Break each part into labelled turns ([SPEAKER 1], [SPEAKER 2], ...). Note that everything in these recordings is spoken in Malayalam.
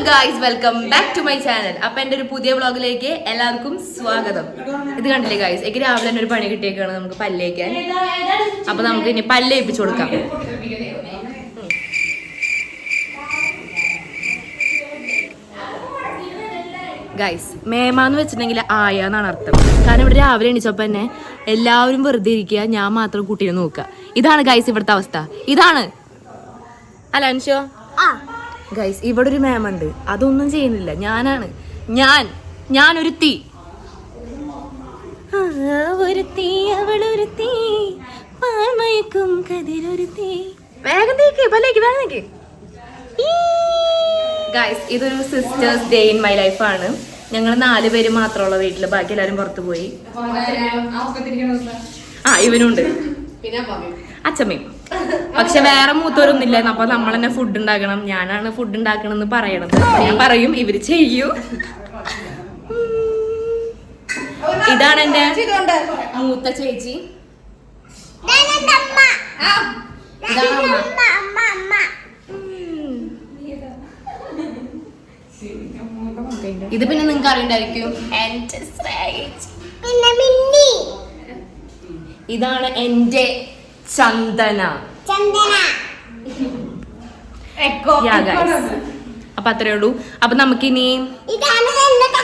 [SPEAKER 1] Guys, welcome back to my channel. അപ്പൊ എന്റെ ഒരു പുതിയ വ്ളോഗിലേക്ക് എല്ലാവർക്കും സ്വാഗതം. ഇത് കണ്ടില്ലേ ഗായ്സ്, എനിക്ക് രാവിലെ തന്നെ ഒരു പണി കിട്ടിയേക്കാണ് നമുക്ക് പല്ലേക്കാൻ. അപ്പൊ നമുക്ക് ഇനി പല്ലേപ്പിച്ചു കൊടുക്കാം. ഗൈസ്, മേമാന്ന് വെച്ചിട്ടുണ്ടെങ്കിൽ ആയ എന്നാണ് അർത്ഥം. കാരണം ഇവിടെ രാവിലെ എണീച്ചപ്പോ തന്നെ എല്ലാവരും വെറുതെ ഇരിക്കുക, ഞാൻ മാത്രം കുട്ടീനെ നോക്കുക. ഇതാണ് ഗൈസ് ഇവിടുത്തെ അവസ്ഥ. ഇതാണ് അല്ല അൻഷോ ഗൈസ്, ഇവിടെ ഒരു മേമുണ്ട്, അതൊന്നും ചെയ്യുന്നില്ല. ഞാനൊരു തീ, ഒരു തീ, അവളൊരു തീ, പാൽമയക്കും കതിരൊരു തീ. വേഗം തീക്ക്, പല്ലേക്ക് വേഗം തീക്ക്. ഗൈസ്, ഇതൊരു sisters day in my life ആണ്. ഞങ്ങൾ 4 പേര് മാത്രമുള്ള വീട്ടില്, ബാക്കി എല്ലാരും പുറത്തു പോയി. ഇവനുണ്ട്, അച്ഛമ്മയും. പക്ഷെ വേറെ മൂത്തോരൊന്നുമില്ലായിരുന്നു. അപ്പൊ നമ്മൾ തന്നെ ഫുഡ് ഉണ്ടാക്കണം. ഞാനാണ് ഫുഡ് ഉണ്ടാക്കണമെന്ന് പറയണത്. ഞാൻ പറയും, ഇവര് ചെയ്യൂ. ഇതാണ് എന്റെ മൂത്ത ചേച്ചി, ഇതാണ് അമ്മ. ഇത് പിന്നെ നിങ്ങൾക്ക് അറിയണ്ടായിരിക്കും, ഇതാണ് എന്റെ ചന്ദന. അപ്പൊ അത്രേ ഉള്ളൂ. അപ്പൊ നമുക്കിനി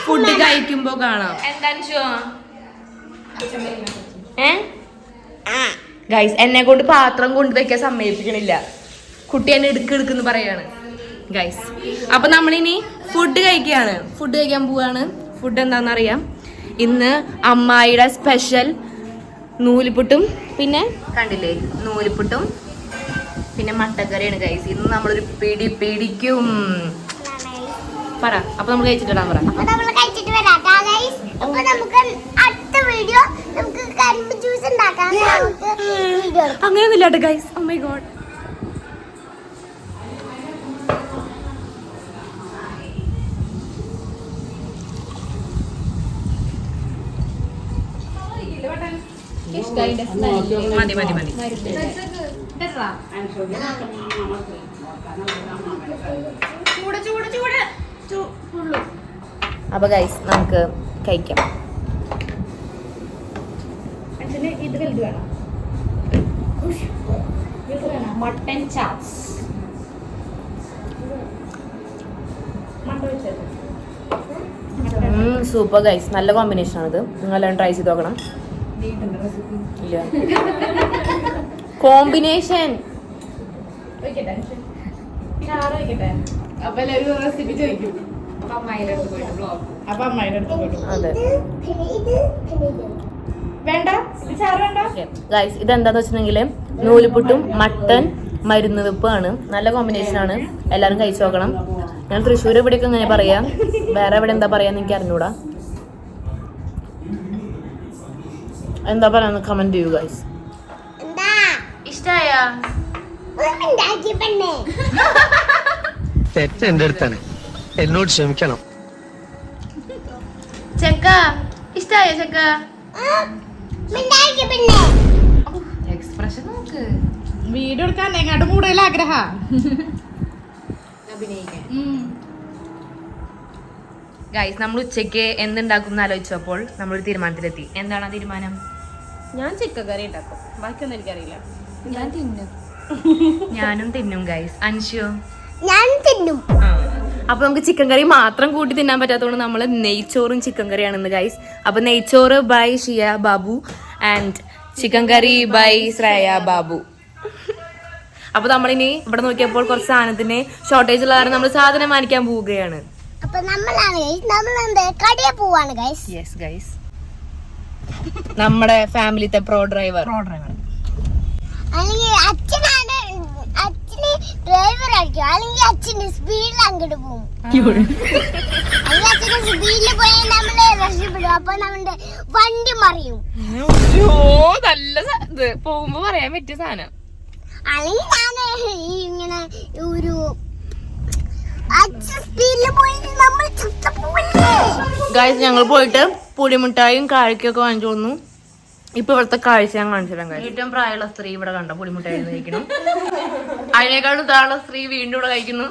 [SPEAKER 1] ഫുഡ് കഴിക്കുമ്പോ കാണാം. ഗൈസ്, എന്നെ കൊണ്ട് പാത്രം കൊണ്ട് വെക്കാൻ സമ്മതിപ്പിക്കണില്ല. കുട്ടി എന്നെ എടുക്കെടുക്കെന്ന് പറയാണ് ഗൈസ്. അപ്പൊ നമ്മളിനി ഫുഡ് കഴിക്കുകയാണ്. ഫുഡ് കഴിക്കാൻ പോവാണ്. ഫുഡ് എന്താണെന്നറിയാം. ഇന്ന് അമ്മായിയുടെ സ്പെഷ്യൽ നൂലിപ്പുട്ടും, പിന്നെ കണ്ടില്ലേ നൂലിപ്പുട്ടും, പിന്നെ മട്ടക്കറിയാണ് ഗൈസ്. ഇന്ന് നമ്മളൊരു പിടിക്കും പറ. അപ്പൊ നമ്മൾ കഴിച്ചിട്ടിടാൻ പറ. അങ്ങനെയൊന്നുമില്ല കേട്ടോ ഗൈസ്. Oh my God. മതി. അപ്പൊ ഗൈസ്, നമുക്ക് കഴിക്കാം. ഇത് വേണം, മട്ടൻ ചാപ്സ്. സൂപ്പർ ഗൈസ്, നല്ല കോമ്പിനേഷൻ ആണിത്. നിങ്ങളെല്ലാം ട്രൈ ചെയ്ത് നോക്കണം. ഇല്ല കോമ്പിനേഷൻ. ഇതെന്താന്ന് വെച്ചിട്ടുണ്ടെങ്കിൽ നൂലിപ്പുട്ടും മട്ടൻ മരുന്ന് വെപ്പാണ്. നല്ല കോമ്പിനേഷൻ ആണ്. എല്ലാരും കഴിച്ചു നോക്കണം. ഞാൻ തൃശ്ശൂർ ഇവിടെയൊക്കെ ഇങ്ങനെ പറയാം, വേറെ എവിടെ എന്താ പറയാന്ന് എനിക്ക് അറിഞ്ഞൂടാ. എന്താ പറയാന്ന് കമന്റ് ചെയ്യൂ ഗൈസ്. ഇഷ്ടായ
[SPEAKER 2] തെറ്റ് എന്റെ അടുത്താണ്, എന്നോട് ക്ഷമിക്കണം.
[SPEAKER 1] ചെക്ക ഇഷ്ടായ ചെക്ക? എക്സ്പ്രഷൻ നോക്ക്.
[SPEAKER 3] വീഡിയോ എടുക്കാൻ എങ്ങാട്ടും കൂടുതൽ ആഗ്രഹ
[SPEAKER 1] അഭിനയിക്കാൻ. ഗൈസ്, നമ്മൾ ഉച്ചയ്ക്ക് എന്തുണ്ടാക്കും എന്ന് ആലോചിച്ചപ്പോൾ നമ്മളൊരു തീരുമാനത്തിലെത്തി. എന്താണ് ആ തീരുമാനം?
[SPEAKER 3] ഞാൻ ചിക്കൻ കറി ഉണ്ടാക്കും, ബാക്കിയൊന്നും എനിക്കറിയില്ല.
[SPEAKER 1] ഞാൻ തിന്നും. ഞാനും തിന്നും ഗൈസ്. അൻഷു?
[SPEAKER 4] ഞാൻ തിന്നും.
[SPEAKER 1] അപ്പൊ നമുക്ക് ചിക്കൻ കറി മാത്രം കൂട്ടി തിന്നാൻ പറ്റാത്തതുകൊണ്ട് നമ്മൾ നെയ്ച്ചോറും ചിക്കൻ കറിയാണെന്ന് ഗൈസ്. അപ്പൊ നെയ്ച്ചോറ് by Shiya Babu and chicken curry by Shreya Babu. അപ്പൊ നമ്മളിനി ഇവിടെ നോക്കിയപ്പോൾ കുറച്ച് സാധനത്തിന് ഷോർട്ടേജ് ഉള്ള കാരണം നമ്മൾ സാധനം വാങ്ങിക്കാൻ പോവുകയാണ്.
[SPEAKER 4] അപ്പൊ
[SPEAKER 1] യെസ് ഗൈസ്, നമ്മുടെ ഫാമിലിത്തെ പ്രോ ഡ്രൈവർ.
[SPEAKER 4] അച്ഛന് ഡ്രൈവർ ആയിരിക്കും, അല്ലെങ്കിൽ അച്ഛന് സ്പീഡിൽ അങ്ങോട്ട് പോകും. അച്ഛന് സ്പീഡിൽ പോയാൽ നമ്മള് രക്ഷപ്പെടും. അപ്പൊ നമ്മുടെ വണ്ടി മറിയും.
[SPEAKER 1] നല്ല പോകുമ്പോ പറയാൻ പറ്റിയ സാധനം.
[SPEAKER 4] അല്ലെങ്കിൽ ഞാൻ ഇങ്ങനെ ഒരു
[SPEAKER 1] ഗൈസ്, ഞങ്ങൾ പോയിട്ട് പുളിമുട്ടായും കാഴ്ചയൊക്കെ വാങ്ങിച്ചു തന്നു. ഇപ്പൊ ഇവിടുത്തെ കാഴ്ച ഞാൻ കാണിച്ചു തരാം. ഏറ്റവും പ്രായമുള്ള സ്ത്രീ ഇവിടെ കണ്ട പുളിമുട്ടായി കഴിക്കണം. അതിനേക്കാളും താഴെ സ്ത്രീ വീണ്ടും ഇവിടെ കഴിക്കുന്നു.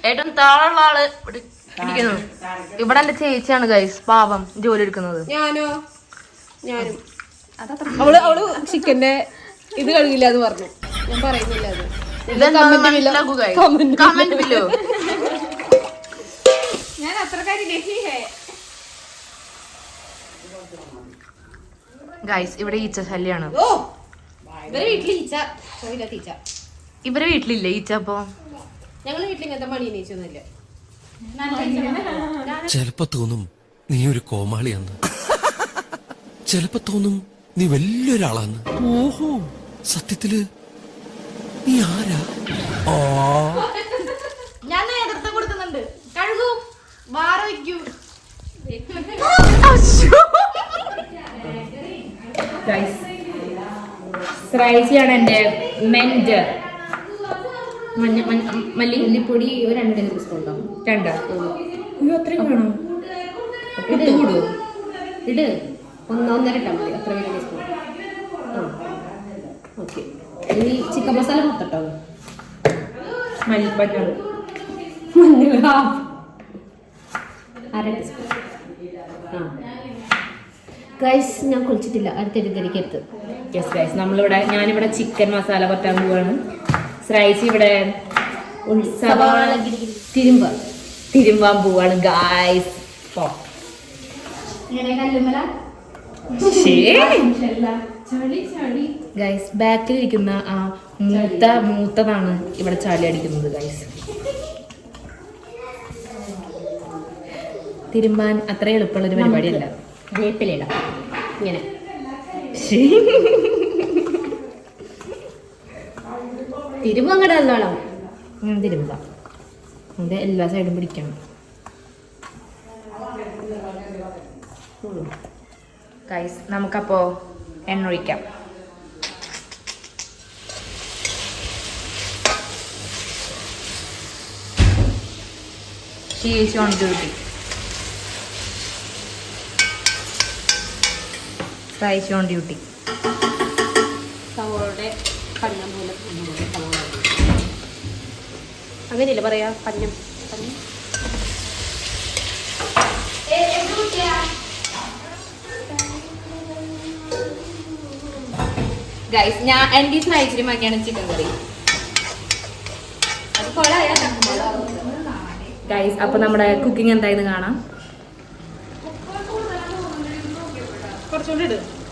[SPEAKER 1] ഏറ്റവും താഴെയുള്ള ആള് ഇവിടെ ഇരിക്കുന്നു. ഇവിടെ എന്റെ ചേച്ചിയാണ് ഗൈസ് പാവം ജോലി എടുക്കുന്നത്.
[SPEAKER 3] ഞാനും അവള് ചിക്കന്റെ ഇത് കഴിയില്ല എന്ന് പറഞ്ഞു. ഞാൻ പറയുന്നില്ല അത്.
[SPEAKER 1] കമന്റ് ബില്ലോ.
[SPEAKER 3] ഞാൻ അത്രക്കാരില്ലേ.
[SPEAKER 1] ഗൈസ് ഇവിടെ ഈച്ച ശല്യാണ്.
[SPEAKER 3] ഇവരെ വീട്ടിൽ ഈച്ച തീച്ച.
[SPEAKER 1] ഇവരെ വീട്ടിലില്ലേ ഈച്ച? അപ്പൊ
[SPEAKER 3] ഞങ്ങളെ വീട്ടിൽ ഇങ്ങനത്തെ മണി നീച്ചൊന്നുമില്ല.
[SPEAKER 5] ചിലപ്പോ തോന്നും നീ ഒരു കോമാളിയാന്ന്, ചിലപ്പോ തോന്നും നീ വലിയൊരാളാന്ന്. ഓഹോ, സത്യത്തില് നീ ആരാ?
[SPEAKER 3] ഞാൻ നേതൃത്വം കൊടുക്കുന്നുണ്ട്. കഴുകൂ, വാറ വയ്ക്കൂ.
[SPEAKER 1] ശ്രായിച്ചിയാണ് എന്റെ മെന്റർ.
[SPEAKER 3] മല്ലിപ്പൊടി ഒരു 2 ടേബിൾ സ്പൂൺ ഉണ്ടാവും.
[SPEAKER 1] 2 അത്രയും വേണോ?
[SPEAKER 3] ഇട് 1.5 ഇട്ടാൽ മതി. അത്ര വലിയ സ്പൂൺ. ഓക്കെ. ഇനി ചിക്കൻ മസാല മൊത്തട്ടോ.
[SPEAKER 1] മഞ്ഞൾ
[SPEAKER 3] 1/2 ടീസ്പൂൺ. ഗൈസ് ഞാൻ കുളിച്ചിട്ടില്ല. അടുത്തെടുത്ത്
[SPEAKER 1] യെസ് ഗൈസ് ഞാനിവിടെ ചിക്കൻ മസാല പറ്റാൻ പോവാണ്. ശ്രായിച്ചി ഇവിടെ തിരുമ്പാൻ പോവാണ് ഗൈസ്. ഗൈസ് ബാക്കിലിരിക്കുന്ന ആ മൂത്തതാണ് ഇവിടെ ചാലി അടിക്കുന്നത് ഗൈസ്. തിരുമ്പാൻ അത്ര എളുപ്പമുള്ളൊരു പരിപാടിയല്ല.
[SPEAKER 3] വേപ്പിലിടാം ഇങ്ങനെ. തിരുമ്പങ്ങടെ നല്ലോണം
[SPEAKER 1] തിരുമ്പാം. അത് എല്ലാ സൈഡും പിടിക്കണം ഗൈസ്. നമുക്കപ്പോ എണ്ണ ഒഴിക്കാം. ചേച്ചി ഓൺ ഡ്യൂട്ടി. ശ്രായിച്ചി ഓൺ ഡ്യൂട്ടി.
[SPEAKER 3] സവോളയുടെ പഞ്ഞം പോലെ അങ്ങനെയല്ല പറയാ, പഞ്ഞം.
[SPEAKER 1] ഗൈസ് എന്റെ സ്നേഹിച്ചിരി മതിയാണ് ചിക്കൻ കറി ഗൈസ്. അപ്പൊ നമ്മുടെ കുക്കിംഗ് എന്തായെന്ന് കാണാം.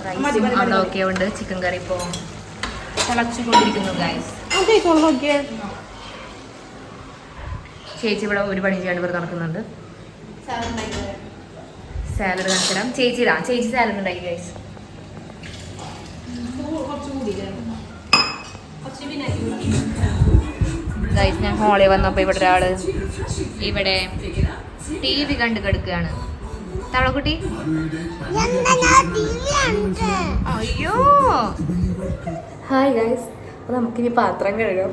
[SPEAKER 1] റൈസും ഒക്കെ ഉണ്ട്. ചിക്കൻ കറി ഇപ്പോ തിളച്ചുകൊണ്ടിരിക്കുന്നു ഗൈസ്. ചേച്ചി ഇവിടെ ഒരു പണി ചെയ്യാണ്ട് ഇവിടെ നടക്കുന്നുണ്ട്. സാലഡ് കാണിച്ചു തരാം. ചേച്ചി സാലഡ് ഉണ്ടാക്കി ഗൈസ്. ഗൈസ് ഞാൻ ഹോളിൽ വന്നപ്പോ ഇവിടെ ഒരാള് ഇവിടെ TV കണ്ട് കിടക്കുകയാണ്. തവളക്കുട്ടി അയ്യോ. Hi guys. അപ്പൊ നമുക്കിനി പാത്രം കഴുകാം.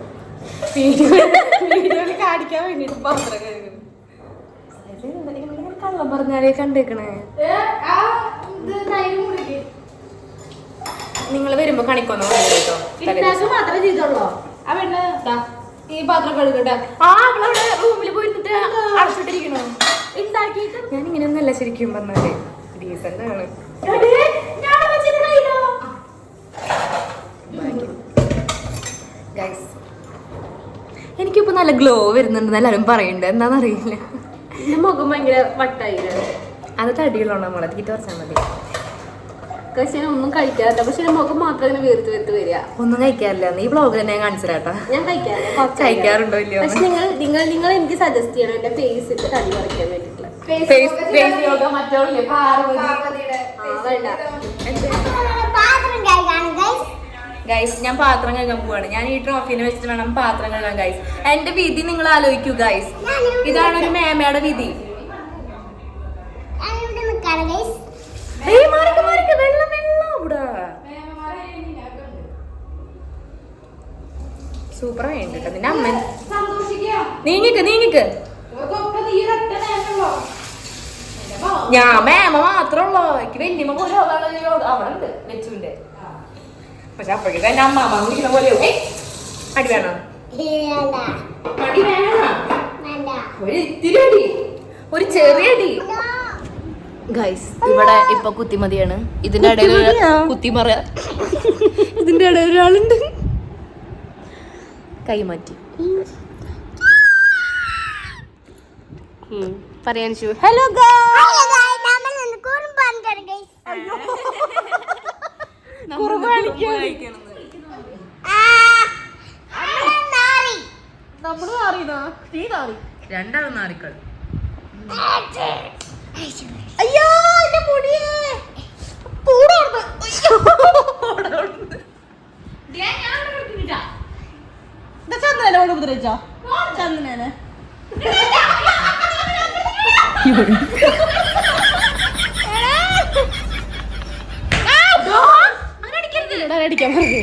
[SPEAKER 1] വീഡിയോയിൽ കാണിക്കാൻ വേണ്ടിട്ട് പാത്രം കഴുകും. കള്ളം പറഞ്ഞാലേ കണ്ടേക്കണേ. നിങ്ങൾ വരുമ്പോ കണിക്കൊന്നു കേട്ടോ.
[SPEAKER 3] മാത്രമേ ചെയ്തോളൂ. ഈ പാത്രം കഴുകട്ടെ.
[SPEAKER 1] അവളവിടെ റൂമിൽ പോയിട്ട് അടച്ചിട്ടിരിക്കണോ ഉണ്ടാക്കിയിട്ട്. ഞാൻ ഇങ്ങനെയൊന്നല്ല ശരിക്കും പറഞ്ഞാല് ഡീസന്റ് ആണ്. ഗൈസ് എനിക്കിപ്പോ നല്ല ഗ്ലോ വരുന്നുണ്ട് എല്ലാരും പറയുന്നുണ്ട്. എന്താന്നറിയില്ല.
[SPEAKER 3] എന്റെ മുഖം ഭയങ്കര വട്ടായി.
[SPEAKER 1] അത് തടിയുള്ളതാണ്. നമ്മളെ തീറ്റ കുറച്ചാൽ മതി.
[SPEAKER 3] പക്ഷെ ഒന്നും കഴിക്കാറില്ല. പക്ഷെ മുഖം മാത്രം ഇങ്ങനെ വീർത്ത് വരിക.
[SPEAKER 1] ഒന്നും കഴിക്കാറില്ല. ഈ ബ്ലോഗ് തന്നെ ഞാൻ കാണിച്ചിട്ടാ.
[SPEAKER 3] ഞാൻ
[SPEAKER 1] കഴിക്കാറുണ്ടോ ഇല്ലയോ?
[SPEAKER 3] പക്ഷെ നിങ്ങൾ എനിക്ക് സജസ്റ്റ് ചെയ്യണം എന്റെ ഫേസിൽ തടി കുറയ്ക്കാൻ വേണ്ടിട്ടുള്ള.
[SPEAKER 1] ഗൈസ് ഞാൻ പാത്രം കഴുകാൻ പോവാണ്. ഞാൻ ഈ ട്രോഫീനെ വെച്ചിട്ട് വേണം പാത്രം കഴുകാൻ ഗൈസ്. എന്റെ വിധി നിങ്ങൾ ആലോചിക്കൂ ഗൈസ്. ഇതാണ് ഒരു മേമയുടെ വിധി. സൂപ്പർ വേണ്ടിട്ട് നിന്റെ അമ്മ നീങ്ങിക്ക്. ഞാൻ മേമ മാത്രമുള്ളോ? എനിക്ക് വല്യമ്മ പോലെ അവിടെ ഉണ്ട് വെച്ചുണ്ട്. പക്ഷെ അപ്പോഴേക്കും എന്റെ അമ്മ വിളിക്കുന്ന പോലെ അടി വേണം. അടി വേണോ?
[SPEAKER 4] വേണ്ട.
[SPEAKER 1] ഒരു ഇത്തിരി അടി, ഒരു ചെറിയ അടി. ഗൈസ് ഇവിടെ ഇപ്പൊ കുത്തിമതിയാണ്. ഇതിന്റെ ഇടയിൽ കുത്തിമറ, ഇതിന്റെ ഇടയിൽ ഒരാളുണ്ട്. കൈ മാറ്റി പറയാൻ. ഹലോ
[SPEAKER 4] Hello guys, നമ്മൾ ഇന്ന് കുറുമ്പാണ് guys. നാറി.
[SPEAKER 1] രണ്ടാളും നാറിക്കൾ.
[SPEAKER 3] അയ്യോ എന്റെ മുടിയേ ചന്ദനോട് ഉപദ്രവിച്ചോ? ചന്ദനെ അടിക്കാൻ പറഞ്ഞു.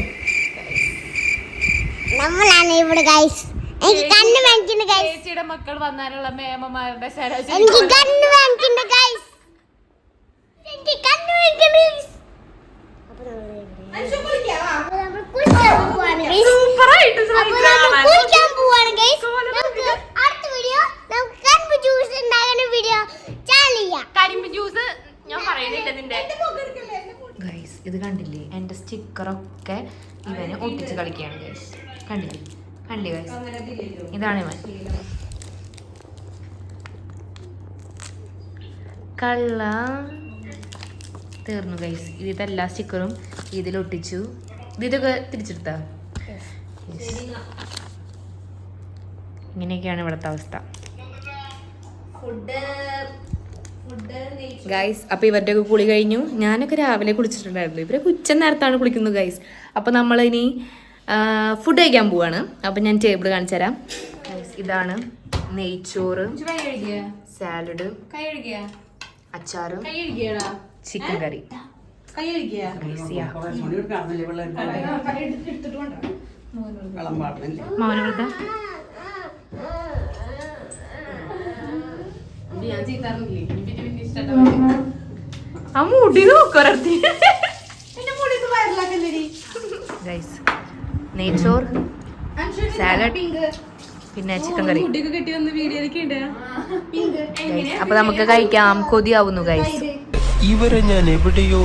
[SPEAKER 4] നമ്മളാണ് ഇവിടെ ഗൈസ്. എനിക്ക് കണ്ണ് വാങ്ങിക്കുന്നു ഗൈസ്.
[SPEAKER 1] ചേച്ചിയുടെ മക്കൾ വന്നാലുള്ള മേമമാരുടെ
[SPEAKER 4] എനിക്ക് കണ്ണ് വാങ്ങിക്കുന്നു ഗൈസ്. എനിക്ക് കണ്ണ് വാങ്ങിക്കുന്നു ഗൈസ്. അപ്പൊ നമ്മൾ കുളിക്കാൻ പോവാണ് ഗൈസ്. കുളിക്കാൻ പോവാണ് ഗൈസ്. നമുക്ക് അടുത്ത വീഡിയോ നമുക്ക് കരിമ്പ് ജ്യൂസ് ഉണ്ടാക്കുന്ന വീഡിയോ ചാനൽ ചെയ്യാം.
[SPEAKER 1] കരിമ്പ് ജ്യൂസ് ഞാൻ പറയുന്നില്ല നിന്റെ. ഗൈസ് ഇത് കണ്ടില്ലേ, എന്റെ സ്റ്റിക്കറൊക്കെ ഇവന് ഒട്ടിച്ച് കളിക്കുകയാണ് ഗൈസ്. കണ്ടില്ലേ ഗൈസ്, ഇതാണ് ഇവൻ. കള്ള തീർന്നു ഗൈസ്. ഇതെല്ലാ സ്റ്റിക്കറും ഇതിലൊട്ടിച്ചു. ഇതൊക്കെ തിരിച്ചെടുത്താ. ഇങ്ങനെയൊക്കെയാണ് ഇവിടുത്തെ അവസ്ഥ ഗൈസ്. അപ്പോൾ ഇവരുടെ ഒക്കെ കുളി കഴിഞ്ഞു. ഞാനൊക്കെ രാവിലെ കുളിച്ചിട്ടുണ്ടായിരുന്നു. ഇവരൊക്കെ ഉച്ച നേരത്താണ് കുളിക്കുന്നത് ഗൈസ്. അപ്പോൾ നമ്മളിനി ഫുഡ് കഴിക്കാൻ പോവാണ്. അപ്പം ഞാൻ ടേബിൾ കാണിച്ചു തരാം ഗൈസ്. ഇതാണ് നെയ്ച്ചോറ്, സാലഡ്, അച്ചാറ്, ചിക്കൻ കറി. മൗനവ്രത ആ മുടി നോക്കൊരത്തി ഗൈസ്. നെയ്ച്ചോർ, സാലഡ്, പിന്നെ ചിക്കൻ കറി. അപ്പൊ നമുക്ക് കഴിക്കാം. കൊതിയാവുന്നു ഗൈസ്.
[SPEAKER 5] ഇവരെ ഞാൻ എവിടെയോ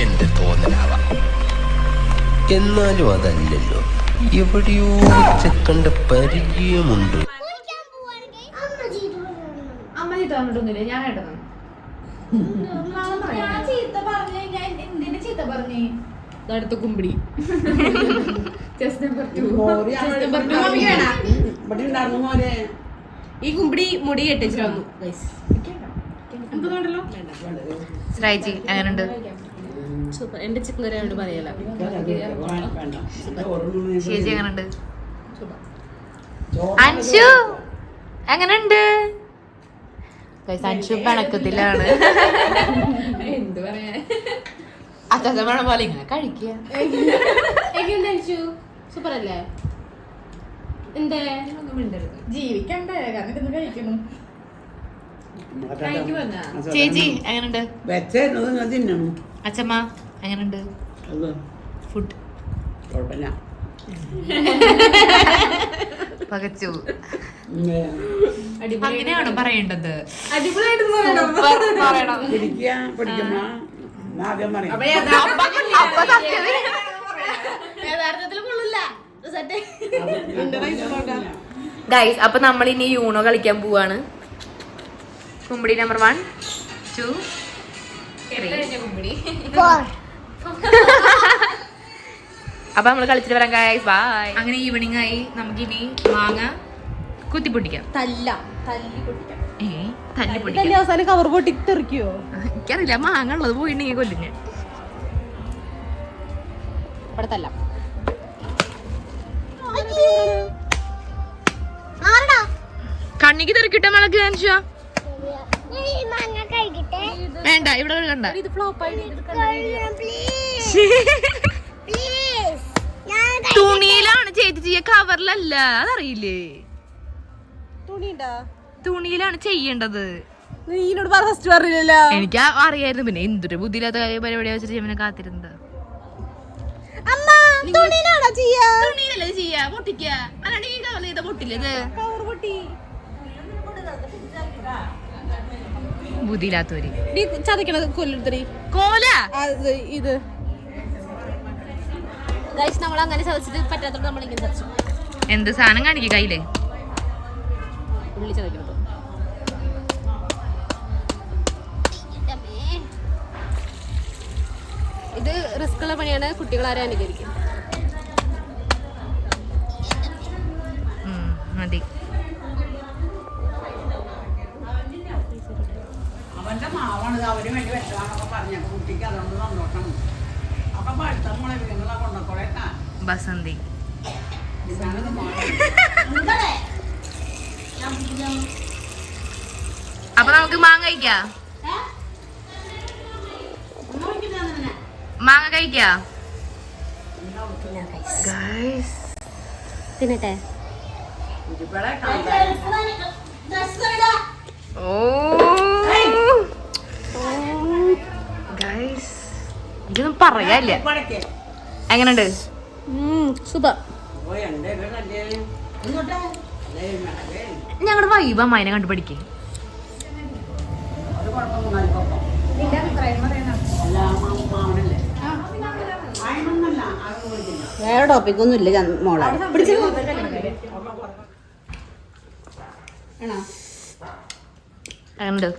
[SPEAKER 5] എന്റെ തോന്നലാവാം, എന്നാലും അതല്ലല്ലോ, എവിടെയോ ചെക്കണ്ട പരിചയമുണ്ട്.
[SPEAKER 4] കുളിക്കാൻ പോവാണ് ഗൈസ്. അമ്മ ചീത്ത പറഞ്ഞു.
[SPEAKER 1] അമ്മ ചീത്ത പറഞ്ഞിട്ടൊന്നുമില്ല, ഞാൻ ഇടണം. അടുത്ത കുമ്പിടി ഈ കുമ്പിടി മുടി കെട്ടിച്ചു വന്നു. സ്രൈജി എങ്ങനെയുണ്ട്?
[SPEAKER 3] സൂപ്പർ. എന്റെ ചിക്കൻ കറി ആയിട്ട് പറയല.
[SPEAKER 1] ചേച്ചി എങ്ങനെയുണ്ട്? അൻഷു എങ്ങനെയുണ്ട്? അൻഷു പണക്കത്തിലാണ്.
[SPEAKER 3] എന്ത് പറയാ,
[SPEAKER 1] അച്ചാച്ചമ്മ പോലെ ഇങ്ങനെ കഴിക്കുക.
[SPEAKER 3] സൂപ്പർ അല്ലേ? എന്തേ ജീവിക്കണ്ടേ, കാരണം ഇതൊന്നും കഴിക്കണം.
[SPEAKER 1] ചേച്ചി എങ്ങനെയുണ്ട്? അച്ഛമ്മ എങ്ങനെയുണ്ട്? ഫുഡ് പകച്ചു. അങ്ങനെയാണോ പറയേണ്ടത്?
[SPEAKER 3] അടിപൊളിയായിട്ട്
[SPEAKER 1] പറയണം.
[SPEAKER 3] യഥാർത്ഥത്തിൽ കൊള്ളില്ല.
[SPEAKER 1] ഗൈസ് അപ്പൊ നമ്മൾ ഇനി യൂണോ കളിക്കാൻ പോവാണ്. കുമ്പിടി നമ്പർ 1 2 3. അപ്പൊ നമ്മൾ കളിച്ചിട്ട് വരാം ഗൈസ്. ബൈ. അങ്ങനെ ഈവനിങ് ആയി. നമുക്കിനി മാങ്ങ കുത്തിപ്പൊട്ടിക്കാം.
[SPEAKER 3] തല്ലി പൊട്ടിക്കാം.
[SPEAKER 1] തല്ലി പൊട്ടിക്കാം.
[SPEAKER 3] അവസാനം കവർ പൊട്ടി തെറിക്കോ?
[SPEAKER 1] എനിക്കറിയില്ല. മാങ്ങ ഉള്ളത് പോയിട്ടുണ്ടെങ്കിൽ കൊല്ലിഞ്ഞ്
[SPEAKER 3] ഇവിടെ തല്ലാം.
[SPEAKER 1] കണ്ണിക്ക് തെറിക്കിട്ട മളക്ക് കാണിച്ചാ
[SPEAKER 4] ഈ മാങ്ങ കഴിക്കട്ടെ.
[SPEAKER 1] വേണ്ട, ഇവിടെ കണ്ട.
[SPEAKER 3] ഇത് ഫ്ലോപ്പ് ആയി.
[SPEAKER 4] Please please. ഞാൻ
[SPEAKER 1] തുണിയിലാണ് ചേച്ചി ചെയ്യ, കവറിലല്ല. അതറിയില്ലേ?
[SPEAKER 3] തുണിണ്ടാ?
[SPEAKER 1] തുണിയിലാണ് ചെയ്യേണ്ടത്.
[SPEAKER 3] നീനോട് ഫസ്റ്റ് പറഞ്ഞില്ലല്ലോ.
[SPEAKER 1] എനിക്ക് അറിയായിരുന്നു. പിന്നെ എന്തൊരു ബുദ്ധിയില്ലാത്ത പരിപാടിയാ വെച്ചിട്ട് ഇവനെ കാത്തിരുന്നത്.
[SPEAKER 3] തുണിയിലാണോ ചെയ്യാ?
[SPEAKER 1] തുണിയിലല്ലേ ചെയ്യാ, പൊട്ടിക്ക. അല്ലാണ്ട് ഈ കവർ ചെയ്ത പൊട്ടില്ലേ ഇത്? ബുദ്ധിയില്ലാത്തവര്
[SPEAKER 3] ചതക്കണത് കൊല്ലെടുത്തടി
[SPEAKER 1] കോല.
[SPEAKER 3] ഇത് ഗൈസ് നമ്മൾ അങ്ങനെ ചതച്ചിട്ട് പറ്റാത്തോണ്ട് നമ്മൾ ഇങ്ങനെ ചതച്ചു.
[SPEAKER 1] എന്ത് സാധനം കാണിക്ക കയ്യില്?
[SPEAKER 3] ഉള്ളി ചതക്കണത്. ഇത് റിസ്ക് ഉള്ള പണിയാണ്, കുട്ടികളാരെ അനുകരിക്കും.
[SPEAKER 1] മതി.
[SPEAKER 6] അവന്റെ മാവാണ് അവന് വേണ്ടി വെച്ചതാണൊക്കെ പറഞ്ഞപ്പോ കുട്ടിക്ക് അതുകൊണ്ട് സന്തോഷം. അപ്പൊ പഴുത്ത മുളക് നിങ്ങളെ കൊണ്ടോളേട്ടാ.
[SPEAKER 1] ബസന്തി. അപ്പൊ നമുക്ക് മാങ്ങ കഴിക്കാം. മാങ്ങ കഴിക്കാം.
[SPEAKER 3] തിന്നട്ടെ.
[SPEAKER 1] ഓ ഗൈസ്, ഇതൊന്നും പറയാല്ല. എങ്ങനെയുണ്ട്?
[SPEAKER 3] സൂപ്പർ.
[SPEAKER 1] ഞങ്ങളുടെ വൈബ അമ്മനെ കണ്ടു പഠിക്കേ.
[SPEAKER 3] വേറെ ടോപ്പിക് ഒന്നും ഇല്ല മോളെ.
[SPEAKER 1] എങ്ങനെയുണ്ട്?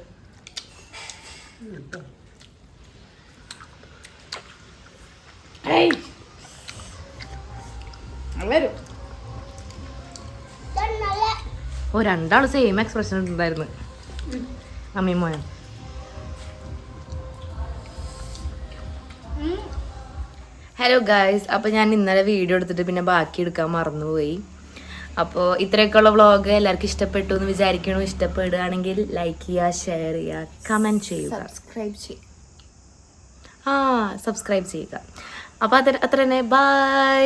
[SPEAKER 1] ഓ, രണ്ടാള് സെയിം എക്സ്പ്രഷൻ ഉണ്ടായിരുന്നു, അമ്മയും മോനും. ഹലോ ഗായ്സ്, അപ്പോൾ ഞാൻ ഇന്നലെ വീഡിയോ എടുത്തിട്ട് പിന്നെ ബാക്കി എടുക്കാൻ മറന്നുപോയി. അപ്പോൾ ഇത്രയൊക്കെയുള്ള വ്ളോഗ് എല്ലാവർക്കും ഇഷ്ടപ്പെട്ടു എന്ന് വിചാരിക്കണു. ഇഷ്ടപ്പെടുകയാണെങ്കിൽ ലൈക്ക് ചെയ്യുക, ഷെയർ ചെയ്യുക, കമൻറ്റ് ചെയ്യുക, സബ്സ്ക്രൈബ് ചെയ്യുക. അപ്പോൾ അത്ര തന്നെ. ബൈ.